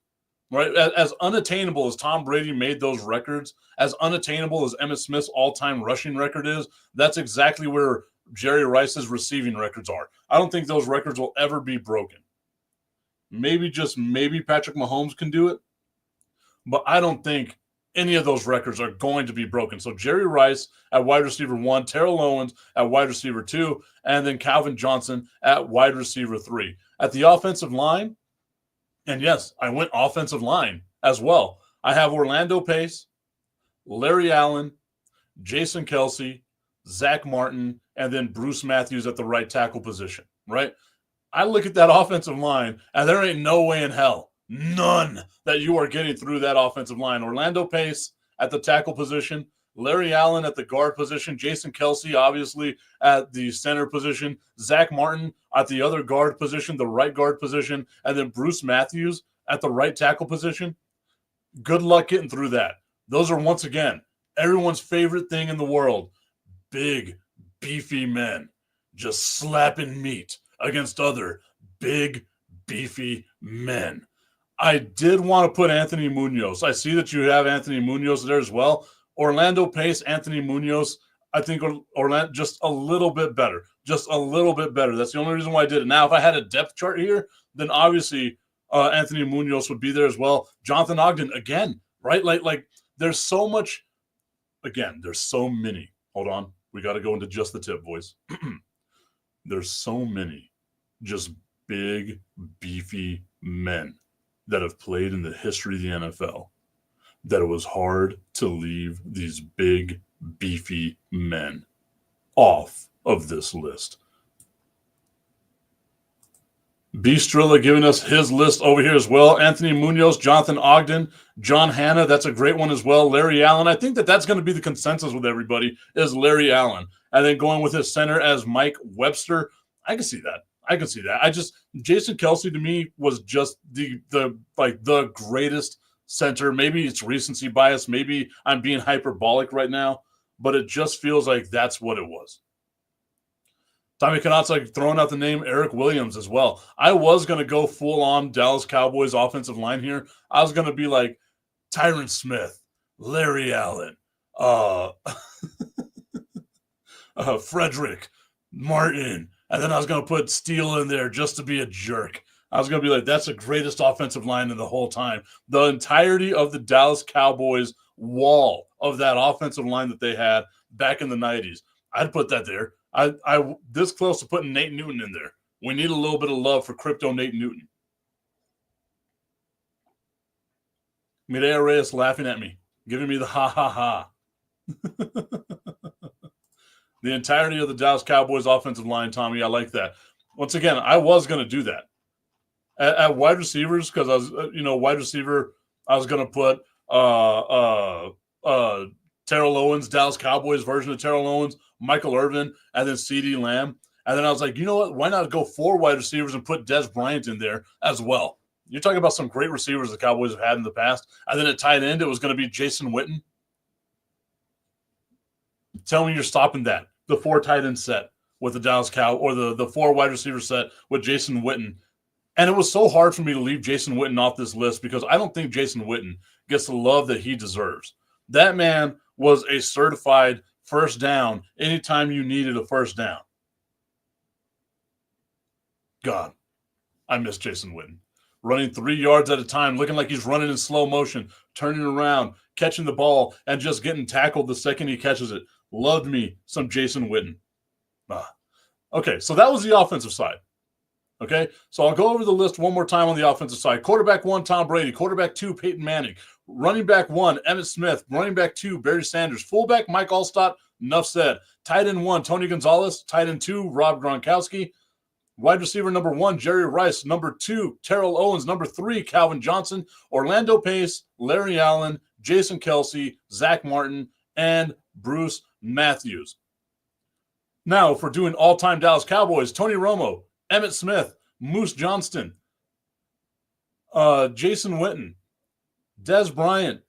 right? As unattainable as Tom Brady made those records, as unattainable as Emmitt Smith's all-time rushing record is, that's exactly where Jerry Rice's receiving records are. I don't think those records will ever be broken. Maybe Patrick Mahomes can do it, but I don't think any of those records are going to be broken. So Jerry Rice at wide receiver 1, Terrell Owens at wide receiver 2, and then Calvin Johnson at wide receiver 3. At the offensive line, and yes, I went offensive line as well. I have Orlando Pace, Larry Allen, Jason Kelsey, Zach Martin, and then Bruce Matthews at the right tackle position, right? I look at that offensive line, and there ain't no way in hell, none, that you are getting through that offensive line. Orlando Pace at the tackle position, Larry Allen at the guard position, Jason Kelsey obviously at the center position, Zach Martin at the other guard position, the right guard position, and then Bruce Matthews at the right tackle position. Good luck getting through that. Those are, once again, everyone's favorite thing in the world. Big, beefy men just slapping meat against other big, beefy men. I did want to put Anthony Munoz. I see that you have Anthony Munoz there as well. Orlando Pace, Anthony Munoz, I think Orlando just a little bit better. Just a little bit better. That's the only reason why I did it. Now, if I had a depth chart here, then obviously Anthony Munoz would be there as well. Jonathan Ogden, again, right? Like there's so much. Again, there's so many. Hold on. We got to go into just the tip, boys. There's so many just big, beefy men that have played in the history of the NFL that it was hard to leave these big, beefy men off of this list. B. Strilla giving us his list over here as well. Anthony Munoz, Jonathan Ogden, John Hanna. That's a great one as well. Larry Allen. I think that's going to be the consensus with everybody is Larry Allen. And then going with his center as Mike Webster. I can see that. Jason Kelsey to me was just the greatest center. Maybe it's recency bias. Maybe I'm being hyperbolic right now, but it just feels like that's what it was. Tommy Canot's like throwing out the name Eric Williams as well. I was going to go full on Dallas Cowboys offensive line here. I was going to be like Tyron Smith, Larry Allen, Frederick Martin. And then I was going to put Steele in there just to be a jerk. I was going to be like, that's the greatest offensive line in the whole time. The entirety of the Dallas Cowboys wall of that offensive line that they had back in the 90s. I'd put that there. I this close to putting Nate Newton in there. We need a little bit of love for crypto Nate Newton. Mireya Reyes laughing at me, giving me the ha ha ha. The entirety of the Dallas Cowboys offensive line, Tommy, I like that. Once again, I was going to do that. At wide receivers, because I was, wide receiver, I was going to put Terrell Owens, Dallas Cowboys version of Terrell Owens, Michael Irvin, and then CeeDee Lamb. And then I was like, you know what? Why not go 4 wide receivers and put Dez Bryant in there as well? You're talking about some great receivers the Cowboys have had in the past. And then at tight end, it was going to be Jason Witten. Tell me you're stopping that. The 4 tight end set with the Dallas Cow, or the 4 wide receiver set with Jason Witten. And it was so hard for me to leave Jason Witten off this list because I don't think Jason Witten gets the love that he deserves. That man was a certified first down anytime you needed a first down. God, I miss Jason Witten. Running 3 yards at a time, looking like he's running in slow motion, turning around, catching the ball, and just getting tackled the second he catches it. Loved me some Jason Witten. Okay, so that was the offensive side. Okay, so I'll go over the list one more time on the offensive side. Quarterback 1, Tom Brady. Quarterback 2, Peyton Manning. Running back 1, Emmitt Smith. Running back 2, Barry Sanders. Fullback, Mike Allstott. Enough said. Tight end 1, Tony Gonzalez. Tight end 2, Rob Gronkowski. Wide receiver number 1, Jerry Rice. Number 2, Terrell Owens. Number 3, Calvin Johnson. Orlando Pace, Larry Allen, Jason Kelsey, Zach Martin, and Bruce Matthews. Now, if we're doing all-time Dallas Cowboys, Tony Romo, Emmitt Smith, Moose Johnston, Jason Witten, Dez Bryant,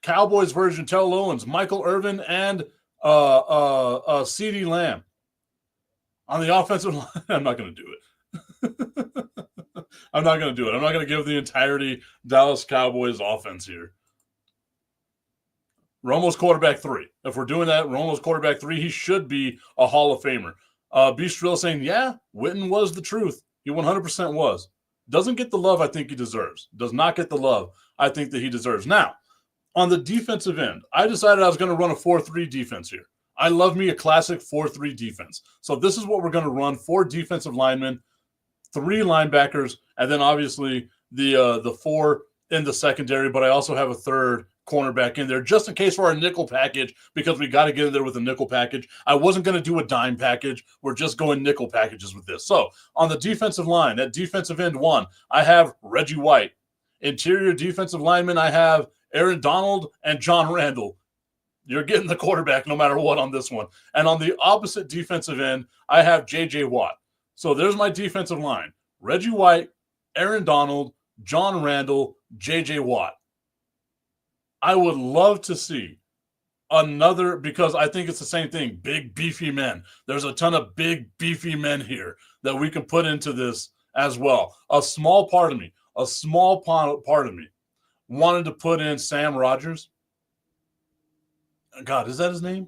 Cowboys version, Terrell Owens, Michael Irvin, and CeeDee Lamb. On the offensive line, I'm not going to do it. I'm not going to give the entirety Dallas Cowboys offense here. Romo's quarterback 3. If we're doing that, Romo's quarterback 3, he should be a Hall of Famer. B. Strill saying, yeah, Witten was the truth. He 100% was. Doesn't get the love I think he deserves. Does not get the love I think that he deserves. Now, on the defensive end, I decided I was going to run a 4-3 defense here. I love me a classic 4-3 defense. So this is what we're going to run: 4 defensive linemen, 3 linebackers, and then obviously the 4 in the secondary, but I also have a 3rd cornerback in there just in case for our nickel package, because we got to get in there with a nickel package. I wasn't going to do a dime package. We're just going nickel packages with this. So on the defensive line, at defensive end 1, I have Reggie White. Interior defensive lineman, I have Aaron Donald and John Randall. You're getting the quarterback no matter what on this one. And on the opposite defensive end, I have J.J. Watt. So there's my defensive line. Reggie White, Aaron Donald, John Randall, J.J. Watt. I would love to see another, because I think it's the same thing, big, beefy men. There's a ton of big, beefy men here that we can put into this as well. A small part of me wanted to put in Sam Rogers. God, is that his name?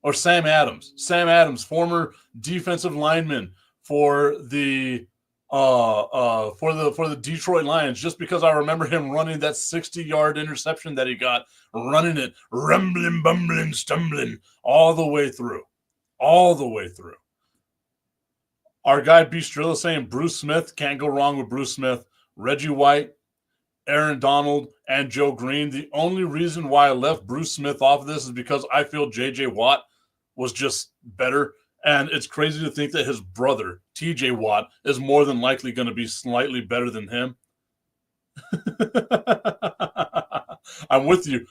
Or Sam Adams. Sam Adams, former defensive lineman for the Detroit Lions, just because I remember him running that 60-yard interception that he got, running it, rumbling, bumbling, stumbling all the way through. Our guy B. Strilla saying Bruce Smith, can't go wrong with Bruce Smith. Reggie White, Aaron Donald, and Joe Green. The only reason why I left Bruce Smith off of this is because I feel J.J. Watt was just better. And it's crazy to think that his brother, T.J. Watt, is more than likely going to be slightly better than him. I'm with you.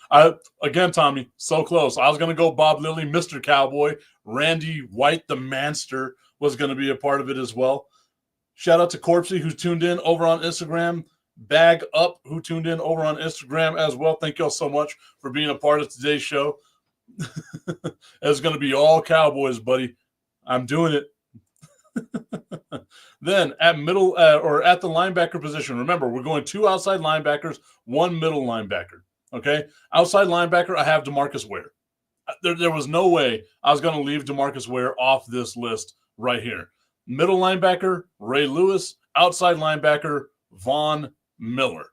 Again, Tommy, so close. I was going to go Bob Lilly, Mr. Cowboy. Randy White, the Manster, was going to be a part of it as well. Shout out to Corpsey, who tuned in over on Instagram. Bag Up, who tuned in over on Instagram as well. Thank y'all so much for being a part of today's show. It's going to be all Cowboys, buddy. I'm doing it. Then at middle or at the linebacker position, remember, we're going 2 outside linebackers, 1 middle linebacker. Okay? Outside linebacker, I have DeMarcus Ware. There was no way I was going to leave DeMarcus Ware off this list right here. Middle linebacker, Ray Lewis. Outside linebacker, Von Miller.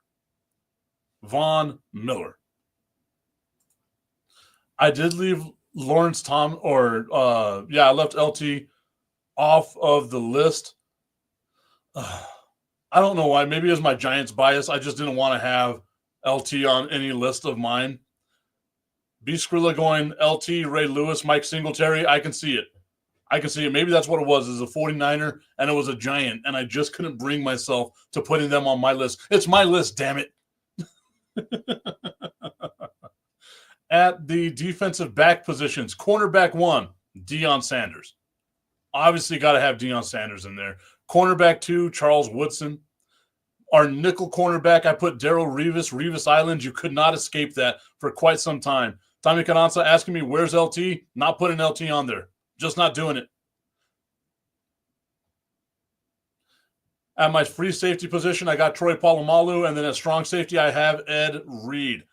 I did leave Lawrence Tom, I left LT off of the list. I don't know why. Maybe it was my Giants bias. I just didn't want to have LT on any list of mine. B. Skrilla going LT, Ray Lewis, Mike Singletary. I can see it. Maybe that's what it was. It was a 49er, and it was a Giant, and I just couldn't bring myself to putting them on my list. It's my list, damn it. At the defensive back positions, cornerback 1, Deion Sanders. Obviously got to have Deion Sanders in there. Cornerback 2, Charles Woodson. Our nickel cornerback, I put Darrell Revis Island. You could not escape that for quite some time. Tommy Cananza asking me, where's LT? Not putting LT on there. Just not doing it. At my free safety position, I got Troy Polamalu, and then at strong safety, I have Ed Reed.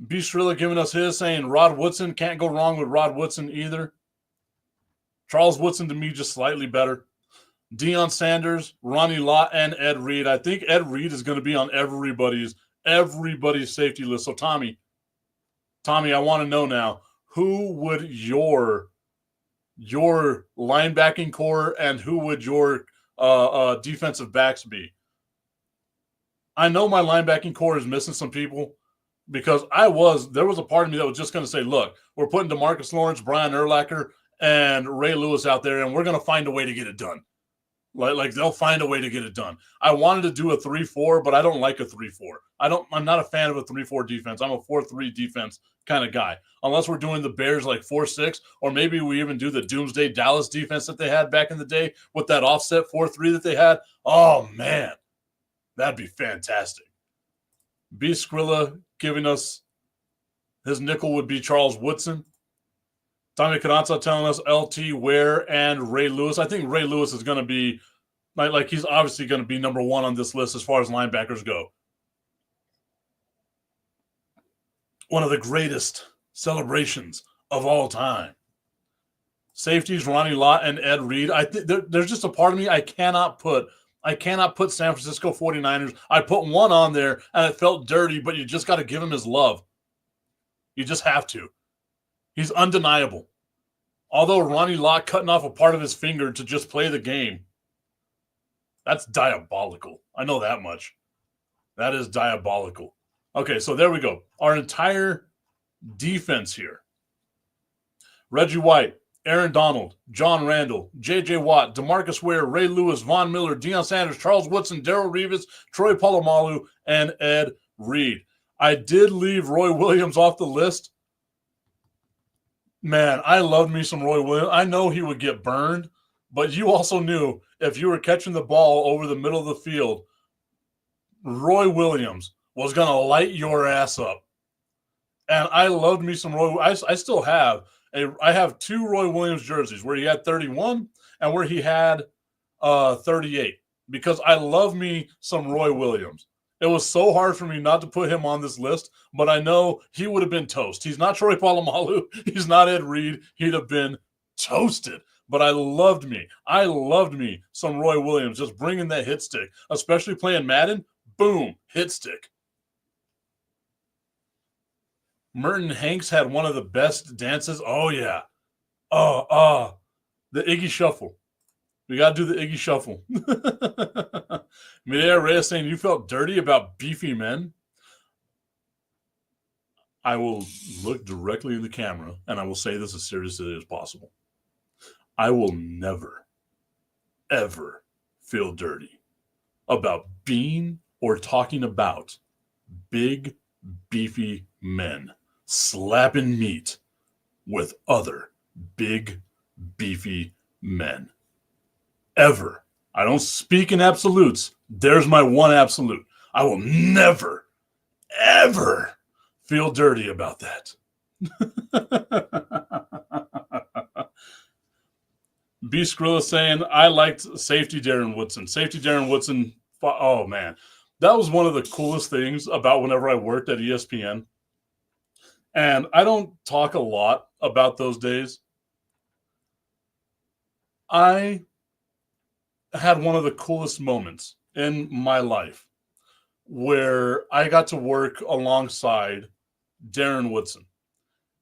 B. Strilla giving us his, saying Rod Woodson. Can't go wrong with Rod Woodson either. Charles Woodson, to me, just slightly better. Deion Sanders, Ronnie Lott, and Ed Reed. I think Ed Reed is going to be on everybody's safety list. So, Tommy, I want to know now, who would your linebacking core and who would your defensive backs be? I know my linebacking core is missing some people because there was a part of me that was just going to say, look, we're putting DeMarcus Lawrence, Brian Urlacher, and Ray Lewis out there, and we're going to find a way to get it done. Like they'll find a way to get it done. I wanted to do a 3-4, but I don't like a 3-4. I'm not a fan of a 3-4 defense. I'm a 4-3 defense kind of guy. Unless we're doing the Bears like 4-6, or maybe we even do the Doomsday Dallas defense that they had back in the day with that offset 4-3 that they had. Oh man, that'd be fantastic. B. Skrilla giving us his nickel would be Charles Woodson. Tommy Cananza telling us LT, Ware, and Ray Lewis. I think Ray Lewis is going to be, like he's obviously going to be number 1 on this list as far as linebackers go. One of the greatest celebrations of all time. Safeties, Ronnie Lott and Ed Reed. I think there's just a part of me I cannot put San Francisco 49ers. I put one on there, and it felt dirty, but you just got to give him his love. You just have to. He's undeniable. Although Ronnie Lott cutting off a part of his finger to just play the game, that's diabolical. I know that much. That is diabolical. Okay, so there we go. Our entire defense here. Reggie White, Aaron Donald, John Randall, J.J. Watt, DeMarcus Ware, Ray Lewis, Von Miller, Deion Sanders, Charles Woodson, Darrell Revis, Troy Polamalu, and Ed Reed. I did leave Roy Williams off the list Man, I loved me some Roy Williams. I know he would get burned, but you also knew if you were catching the ball over the middle of the field, Roy Williams was going to light your ass up. And I loved me some Roy. I still have I have 2 Roy Williams jerseys where he had 31 and where he had 38 because I love me some Roy Williams. It was so hard for me not to put him on this list, but I know he would have been toast. He's not Troy Polamalu. He's not Ed Reed. He'd have been toasted. But I loved me some Roy Williams, just bringing that hit stick, especially playing Madden. Boom, hit stick. Merton Hanks had one of the best dances. Oh, yeah. The Iggy Shuffle. We got to do the Iggy Shuffle. Mireya Reyes saying you felt dirty about beefy men. I will look directly in the camera and I will say this as seriously as possible. I will never, ever feel dirty about being or talking about big, beefy men slapping meat with other big, beefy men. Ever. I don't speak in absolutes. There's my one absolute. I will never, ever feel dirty about that. B. Skrilla saying, I liked safety Darren Woodson. Safety Darren Woodson, oh man. That was one of the coolest things about whenever I worked at ESPN. And I don't talk a lot about those days. I had one of the coolest moments in my life where I got to work alongside Darren Woodson.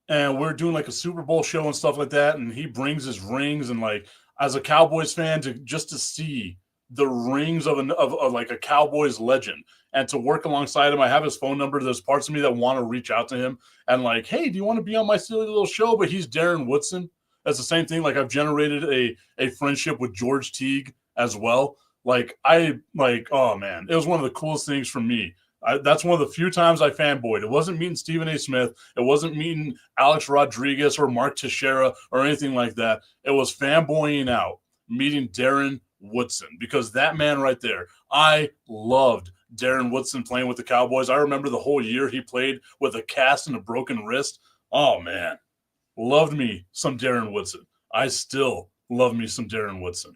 And we're doing like a Super Bowl show and stuff like that. And he brings his rings, and like as a Cowboys fan, to see the rings of like a Cowboys legend and to work alongside him. I have his phone number. There's parts of me that want to reach out to him and like, hey, do you want to be on my silly little show? But he's Darren Woodson. That's the same thing. Like I've generated a friendship with George Teague as well. Oh man, it was one of the coolest things for me. That's one of the few times I fanboyed. It wasn't meeting Stephen A. Smith. It wasn't meeting Alex Rodriguez or Mark Teixeira or anything like that. It was fanboying out, meeting Darren Woodson, because that man right there, I loved Darren Woodson playing with the Cowboys. I remember the whole year he played with a cast and a broken wrist. Oh man, loved me some Darren Woodson. I still love me some Darren Woodson.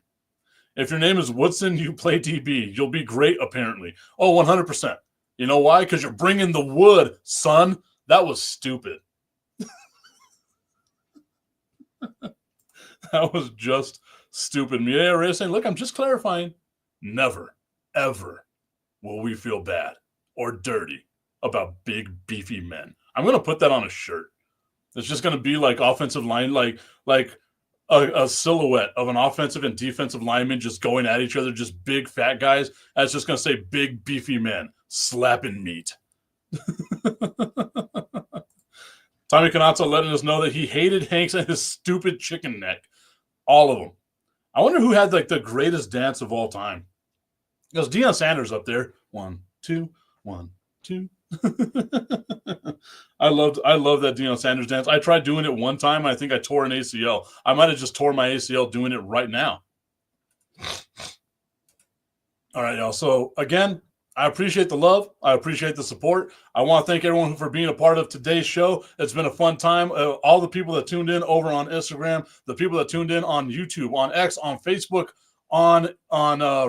If your name is Woodson, you play DB. You'll be great, apparently. Oh, 100%. You know why? Because you're bringing the wood, son. That was stupid. That was just stupid. Mireya Reyes saying, look, I'm just clarifying. Never, ever will we feel bad or dirty about big, beefy men. I'm going to put that on a shirt. It's just going to be like offensive line, like a silhouette of an offensive and defensive lineman just going at each other, just big, fat guys. That's just going to say big, beefy men slapping meat. Tommy Canazzo letting us know that he hated Hanks and his stupid chicken neck. All of them. I wonder who had like the greatest dance of all time. Because Deion Sanders up there. 1, 2, 1, 2. I love that Deion Sanders dance. I tried doing it one time. I think I tore an ACL. I might have just tore my ACL doing it right now. All right, y'all. So again, I appreciate the love. I appreciate the support. I want to thank everyone for being a part of today's show. It's been a fun time. All the people that tuned in over on Instagram, the people that tuned in on YouTube, on X, on Facebook, on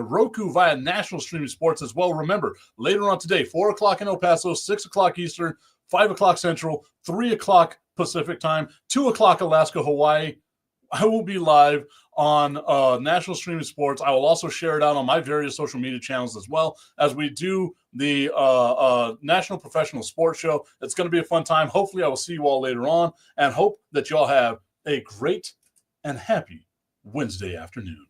Roku via National Streaming Sports as well. Remember, later on today, 4 o'clock in El Paso, 6 o'clock Eastern, 5 o'clock Central, 3 o'clock Pacific time, 2 o'clock Alaska, Hawaii. I will be live on National Streaming Sports. I will also share it out on my various social media channels as well as we do the National Professional Sports Show. It's going to be a fun time. Hopefully, I will see you all later on and hope that you all have a great and happy Wednesday afternoon.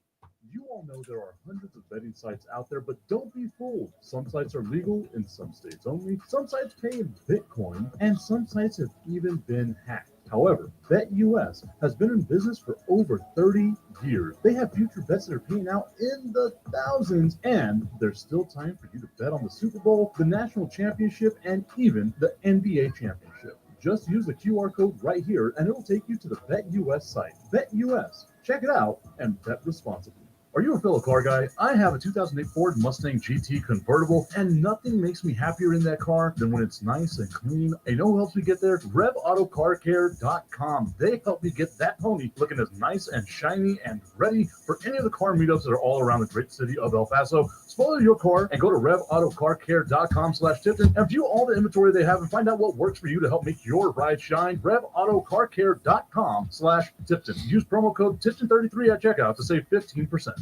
You all know there are hundreds of betting sites out there, but don't be fooled. Some sites are legal in some states only. Some sites pay in Bitcoin, and some sites have even been hacked. However, BetUS has been in business for over 30 years. They have future bets that are paying out in the thousands, and there's still time for you to bet on the Super Bowl, the National Championship, and even the NBA Championship. Just use the QR code right here and it will take you to the BetUS site. BetUS. Check it out and bet responsibly. Are you a fellow car guy? I have a 2008 Ford Mustang GT convertible, and nothing makes me happier in that car than when it's nice and clean. And you know who helps me get there? RevAutoCarCare.com. They help me get that pony looking as nice and shiny and ready for any of the car meetups that are all around the great city of El Paso. Spoil your car and go to RevAutoCarCare.com/Tipton and view all the inventory they have and find out what works for you to help make your ride shine. RevAutoCarCare.com/Tipton. Use promo code Tipton33 at checkout to save 15%.